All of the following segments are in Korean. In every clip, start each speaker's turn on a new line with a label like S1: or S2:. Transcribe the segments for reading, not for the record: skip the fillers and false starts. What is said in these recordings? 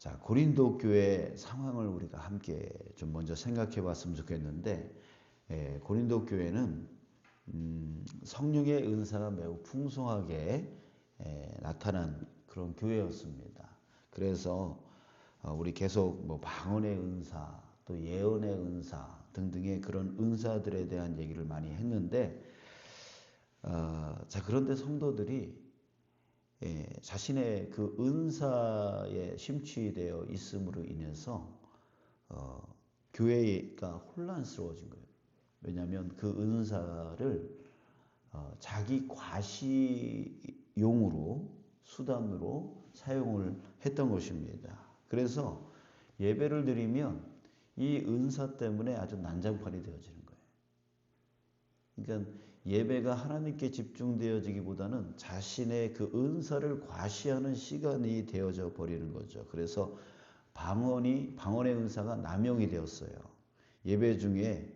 S1: 자, 고린도 교회 상황을 우리가 함께 좀 먼저 생각해 봤으면 좋겠는데, 고린도 교회는 성령의 은사가 매우 풍성하게 나타난 그런 교회였습니다. 그래서 우리 계속 뭐 방언의 은사, 또 예언의 은사 등등의 그런 은사들에 대한 얘기를 많이 했는데, 자, 그런데 성도들이 자신의 그 은사에 심취되어 있음으로 인해서 교회가 혼란스러워진 거예요. 왜냐하면 그 은사를 자기 과시용으로, 수단으로 사용을 했던 것입니다. 그래서 예배를 드리면 이 은사 때문에 아주 난장판이 되어지는 거예요. 그러니까 예배가 하나님께 집중되어지기보다는 자신의 그 은사를 과시하는 시간이 되어져 버리는 거죠. 그래서 방언의 은사가 남용이 되었어요. 예배 중에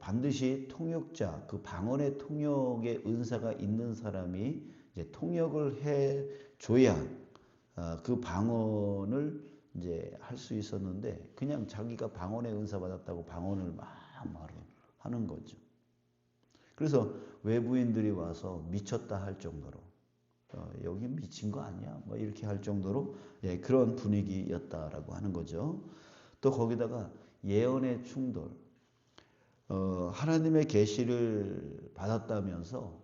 S1: 반드시 통역자, 그 방언의 통역의 은사가 있는 사람이 이제 통역을 해 줘야 그 방언을 이제 할 수 있었는데, 그냥 자기가 방언의 은사 받았다고 방언을 막 하는 거죠. 그래서 외부인들이 와서 미쳤다 할 정도로 여기 미친 거 아니야? 뭐 이렇게 할 정도로 그런 분위기였다라고 하는 거죠. 또 거기다가 예언의 충돌, 하나님의 계시를 받았다면서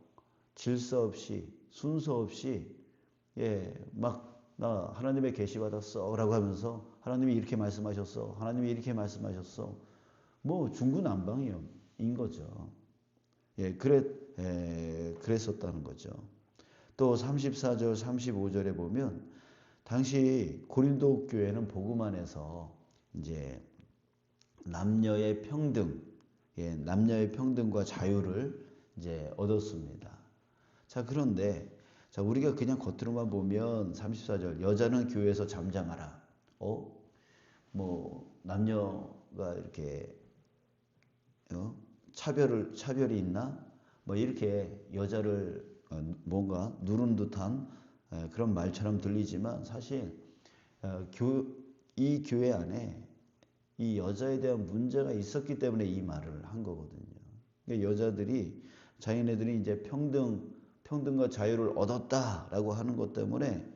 S1: 질서 없이 순서 없이 막 나 하나님의 계시 받았어라고 하면서 하나님이 이렇게 말씀하셨어, 하나님이 이렇게 말씀하셨어, 뭐 중구난방인 거죠. 그랬었다는 거죠. 또 34절, 35절에 보면 당시 고린도 교회는 복음 안에서 이제 남녀의 평등과 자유를 이제 얻었습니다. 자, 그런데 자, 우리가 그냥 겉으로만 보면 34절, 여자는 교회에서 잠잠하라. 뭐 남녀가 이렇게 차별이 있나? 뭐 이렇게 여자를 뭔가 누른 듯한 그런 말처럼 들리지만, 사실 이 교회 안에 이 여자에 대한 문제가 있었기 때문에 이 말을 한 거거든요. 그러니까 여자들이 자기네들이 이제 평등과 자유를 얻었다라고 하는 것 때문에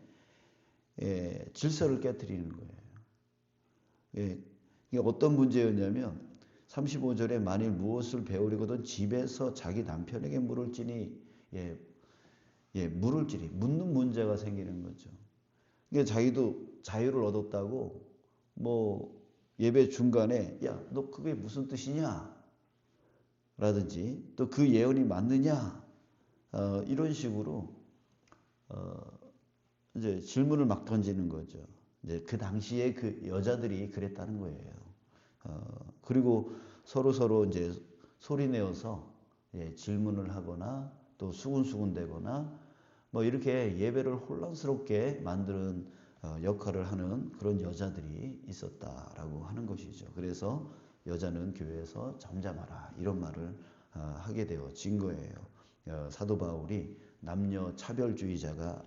S1: 질서를 깨트리는 거예요. 이게 어떤 문제였냐면 35절에 만일 무엇을 배우려거든 집에서 자기 남편에게 물을지니, 묻는 문제가 생기는 거죠. 그러니까 자기도 자유를 얻었다고 뭐 예배 중간에 야, 너 그게 무슨 뜻이냐? 라든지 또 그 예언이 맞느냐? 이런 식으로 이제 질문을 막 던지는 거죠. 이제 그 당시에 그 여자들이 그랬다는 거예요. 그리고 서로 이제 소리 내어서 질문을 하거나 또 수군수군대거나 뭐 이렇게 예배를 혼란스럽게 만드는 역할을 하는 그런 여자들이 있었다라고 하는 것이죠. 그래서 여자는 교회에서 잠잠하라 이런 말을 하게 되어진 거예요. 사도 바울이 남녀 차별주의자가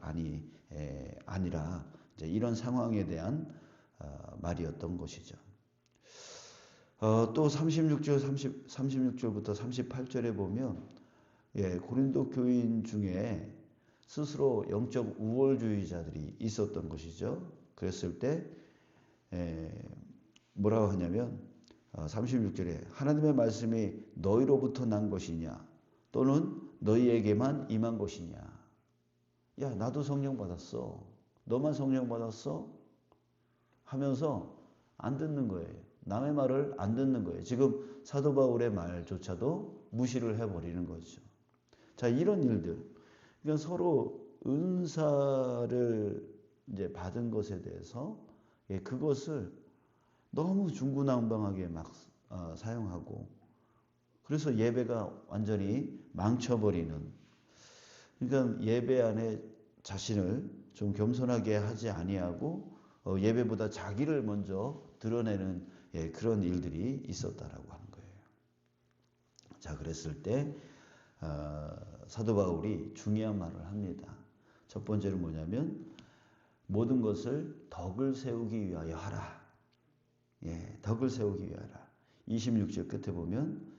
S1: 아니라 이제 이런 상황에 대한 말이었던 것이죠. 또 36절부터 38절에 보면 고린도 교인 중에 스스로 영적 우월주의자들이 있었던 것이죠. 그랬을 때 뭐라고 하냐면 36절에 하나님의 말씀이 너희로부터 난 것이냐 또는 너희에게만 임한 것이냐. 야, 나도 성령 받았어. 너만 성령 받았어? 하면서 안 듣는 거예요. 남의 말을 안 듣는 거예요. 지금 사도 바울의 말조차도 무시를 해버리는 거죠. 자, 이런 일들. 그러니까 서로 은사를 이제 받은 것에 대해서 그것을 너무 중구난방하게 막 사용하고, 그래서 예배가 완전히 망쳐버리는. 그러니까 예배 안에 자신을 좀 겸손하게 하지 아니하고 예배보다 자기를 먼저 드러내는 그런 일들이 있었다라고 하는 거예요. 자, 그랬을 때 사도 바울이 중요한 말을 합니다. 첫 번째는 뭐냐면 모든 것을 덕을 세우기 위하여 하라. 예, 덕을 세우기 위하여 하라. 26절 끝에 보면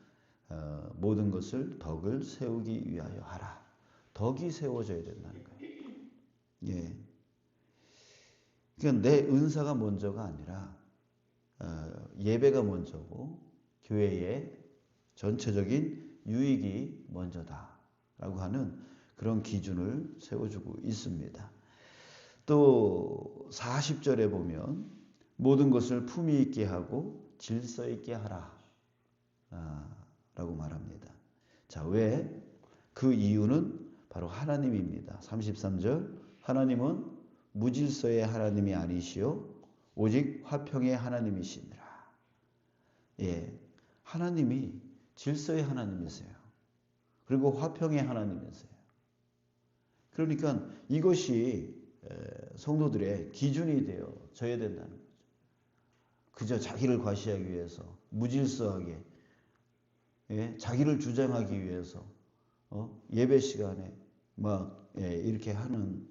S1: 모든 것을 덕을 세우기 위하여 하라. 덕이 세워져야 된다는 거예요. 예. 그러니까 내 은사가 먼저가 아니라 예배가 먼저고 교회의 전체적인 유익이 먼저다라고 하는 그런 기준을 세워주고 있습니다. 또 40절에 보면 모든 것을 품위 있게 하고 질서 있게 하라 라고 말합니다. 자, 왜? 그 이유는 바로 하나님입니다. 33절 하나님은 무질서의 하나님이 아니시오 오직 화평의 하나님이시니라. 예, 하나님이 질서의 하나님이세요. 그리고 화평의 하나님이세요. 그러니까 이것이 성도들의 기준이 되어져야 된다는 거죠. 그저 자기를 과시하기 위해서 무질서하게 자기를 주장하기 위해서 예배 시간에 막 이렇게 하는,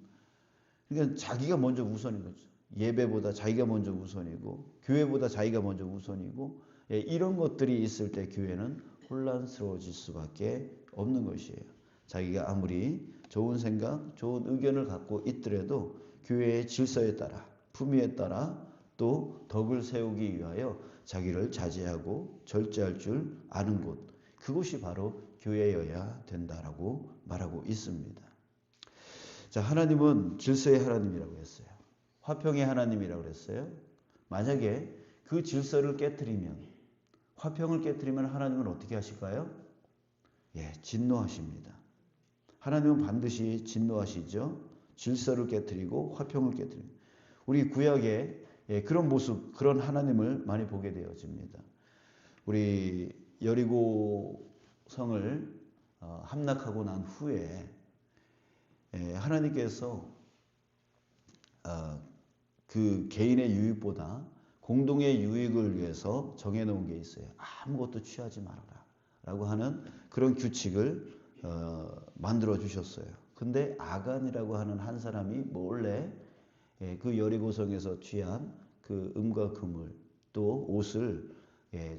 S1: 그러니까 자기가 먼저 우선인 거죠. 예배보다 자기가 먼저 우선이고 교회보다 자기가 먼저 우선이고 이런 것들이 있을 때 교회는 혼란스러워질 수밖에 없는 것이에요. 자기가 아무리 좋은 생각, 좋은 의견을 갖고 있더라도 교회의 질서에 따라, 품위에 따라 또 덕을 세우기 위하여 자기를 자제하고 절제할 줄 아는 곳, 그것이 바로 교회여야 된다라고 말하고 있습니다. 자, 하나님은 질서의 하나님이라고 했어요. 화평의 하나님이라고 했어요. 만약에 그 질서를 깨트리면, 화평을 깨트리면 하나님은 어떻게 하실까요? 예, 진노하십니다. 하나님은 반드시 진노하시죠. 질서를 깨트리고 화평을 깨트리고. 우리 구약에 그런 모습, 그런 하나님을 많이 보게 되어집니다. 우리 여리고 성을 함락하고 난 후에 하나님께서 그 개인의 유익보다 공동의 유익을 위해서 정해놓은 게 있어요. 아무것도 취하지 말아라 라고 하는 그런 규칙을 만들어 주셨어요. 근데 아간이라고 하는 한 사람이 몰래 그 여리고성에서 취한 그 금과 그물 또 옷을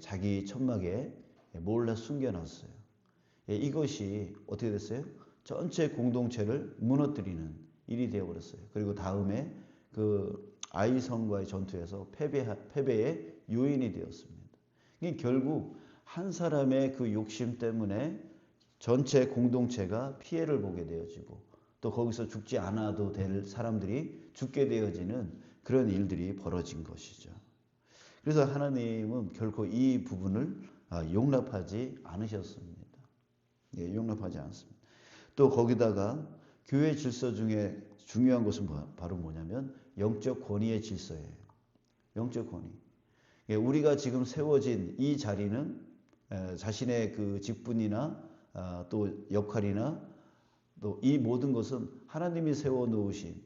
S1: 자기 천막에 몰래 숨겨놨어요. 이것이 어떻게 됐어요? 전체 공동체를 무너뜨리는 일이 되어버렸어요. 그리고 다음에 그 아이성과의 전투에서 패배의 요인이 되었습니다. 결국 한 사람의 그 욕심 때문에 전체 공동체가 피해를 보게 되어지고 또 거기서 죽지 않아도 될 사람들이 죽게 되어지는 그런 일들이 벌어진 것이죠. 그래서 하나님은 결코 이 부분을 용납하지 않으셨습니다. 예, 용납하지 않습니다. 또 거기다가 교회 질서 중에 중요한 것은 바로 뭐냐면 영적 권위의 질서예요. 영적 권위. 예, 우리가 지금 세워진 이 자리는 자신의 그 직분이나 또 역할이나 또 이 모든 것은 하나님이 세워놓으신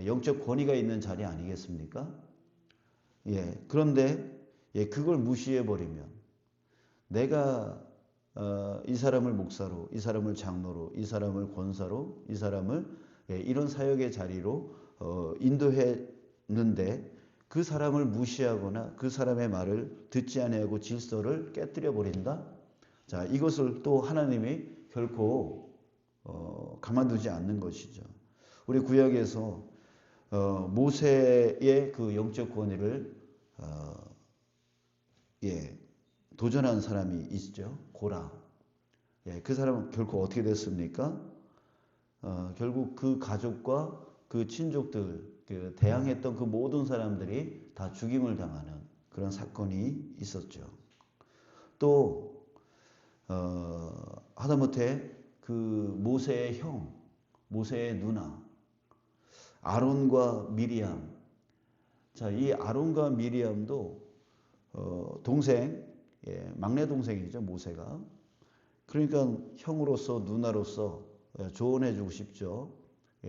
S1: 영적 권위가 있는 자리 아니겠습니까? 예, 그런데 그걸 무시해버리면 내가 이 사람을 목사로, 이 사람을 장로로, 이 사람을 권사로, 이 사람을 이런 사역의 자리로 인도했는데 그 사람을 무시하거나 그 사람의 말을 듣지 아니하고 질서를 깨뜨려 버린다. 자, 이것을 또 하나님이 결코 가만두지 않는 것이죠. 우리 구약에서 모세의 그 영적 권위를 도전한 사람이 있죠. 고라. 그 사람은 결코 어떻게 됐습니까? 결국 그 가족과 그 친족들, 대항했던 그 모든 사람들이 다 죽임을 당하는 그런 사건이 있었죠. 또 하다못해 그 모세의 형, 모세의 누나 아론과 미리암. 자, 이 아론과 미리암도 동생, 막내 동생이죠, 모세가. 그러니까 형으로서 누나로서 조언해주고 싶죠.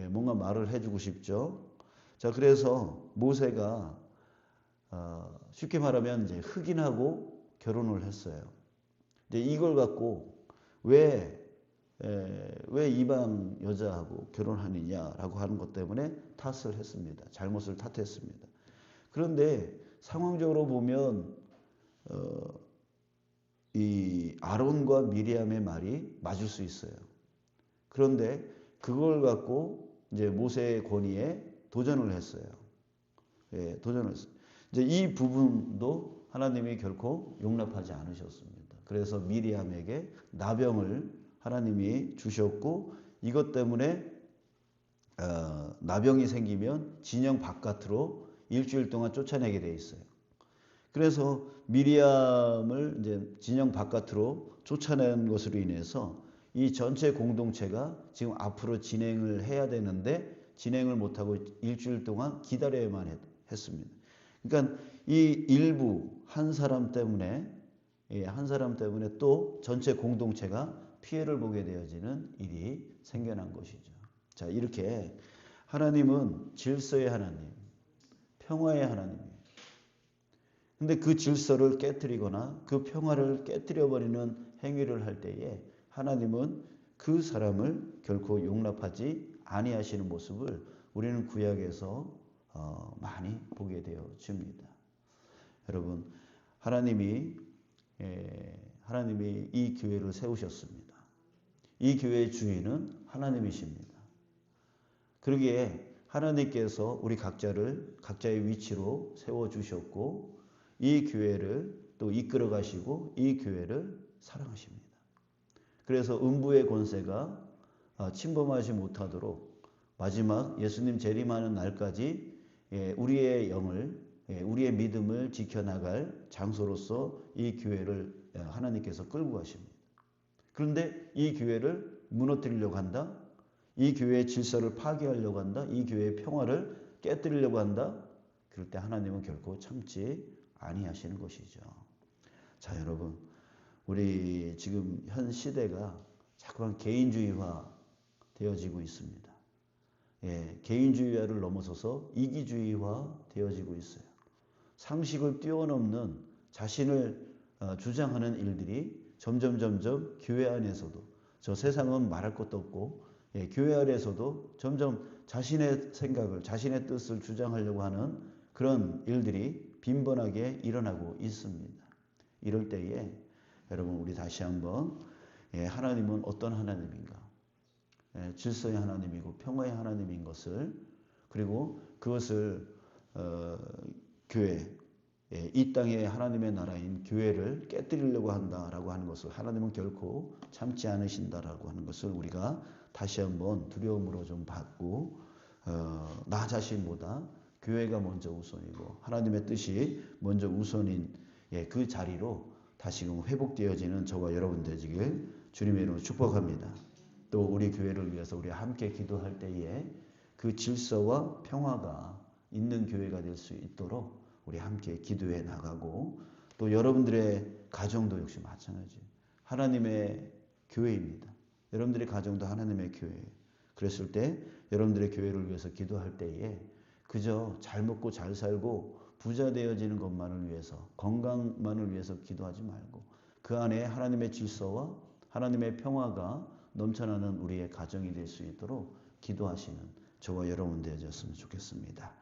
S1: 뭔가 말을 해주고 싶죠. 자, 그래서 모세가 쉽게 말하면 이제 흑인하고 결혼을 했어요. 이제 이걸 갖고 왜 왜 이방 여자하고 결혼하느냐라고 하는 것 때문에 탓을 했습니다. 잘못을 탓했습니다. 그런데 상황적으로 보면 이 아론과 미리암의 말이 맞을 수 있어요. 그런데 그걸 갖고 이제 모세의 권위에 도전을 했어요. 도전을 했어요. 이제 이 부분도 하나님이 결코 용납하지 않으셨습니다. 그래서 미리암에게 나병을 하나님이 주셨고, 이것 때문에 나병이 생기면 진영 바깥으로 일주일 동안 쫓아내게 돼 있어요. 그래서 미리암을 이제 진영 바깥으로 쫓아낸 것으로 인해서 이 전체 공동체가 지금 앞으로 진행을 해야 되는데 진행을 못하고 일주일 동안 기다려야만 했습니다. 그러니까 이 일부 한 사람 때문에 또 전체 공동체가 피해를 보게 되어지는 일이 생겨난 것이죠. 자, 이렇게 하나님은 질서의 하나님, 평화의 하나님이에요. 근데 그 질서를 깨뜨리거나 그 평화를 깨뜨려버리는 행위를 할 때에 하나님은 그 사람을 결코 용납하지 아니하시는 모습을 우리는 구약에서 많이 보게 되어집니다. 여러분, 하나님이 이 교회를 세우셨습니다. 이 교회의 주인은 하나님이십니다. 그러기에 하나님께서 우리 각자의 위치로 세워주셨고 이 교회를 또 이끌어 가시고 이 교회를 사랑하십니다. 그래서 음부의 권세가 침범하지 못하도록 마지막 예수님 재림하는 날까지 우리의 영을, 우리의 믿음을 지켜나갈 장소로서 이 교회를 하나님께서 끌고 가십니다. 그런데 이 교회를 무너뜨리려고 한다, 이 교회의 질서를 파괴하려고 한다, 이 교회의 평화를 깨뜨리려고 한다, 그럴 때 하나님은 결코 참지 아니하시는 것이죠. 자, 여러분, 우리 지금 현 시대가 자꾸만 개인주의화 되어지고 있습니다. 개인주의화를 넘어서서 이기주의화 되어지고 있어요. 상식을 뛰어넘는 자신을 주장하는 일들이 점점 교회 안에서도, 저 세상은 말할 것도 없고 교회 안에서도 점점 자신의 생각을, 자신의 뜻을 주장하려고 하는 그런 일들이 빈번하게 일어나고 있습니다. 이럴 때에 여러분, 우리 다시 한번 하나님은 어떤 하나님인가, 질서의 하나님이고 평화의 하나님인 것을, 그리고 그것을 교회, 이 땅의 하나님의 나라인 교회를 깨뜨리려고 한다라고 하는 것을 하나님은 결코 참지 않으신다라고 하는 것을 우리가 다시 한번 두려움으로 좀 받고, 나 자신보다 교회가 먼저 우선이고 하나님의 뜻이 먼저 우선인 그 자리로 다시금 회복되어지는 저와 여러분 되시길 주님의 이름으로 축복합니다. 또 우리 교회를 위해서 우리 함께 기도할 때에 그 질서와 평화가 있는 교회가 될 수 있도록 우리 함께 기도해 나가고, 또 여러분들의 가정도 역시 마찬가지예요. 하나님의 교회입니다. 여러분들의 가정도 하나님의 교회예요. 그랬을 때 여러분들의 교회를 위해서 기도할 때에 그저 잘 먹고 잘 살고 부자 되어지는 것만을 위해서, 건강만을 위해서 기도하지 말고 그 안에 하나님의 질서와 하나님의 평화가 넘쳐나는 우리의 가정이 될 수 있도록 기도하시는 저와 여러분 되어졌으면 좋겠습니다.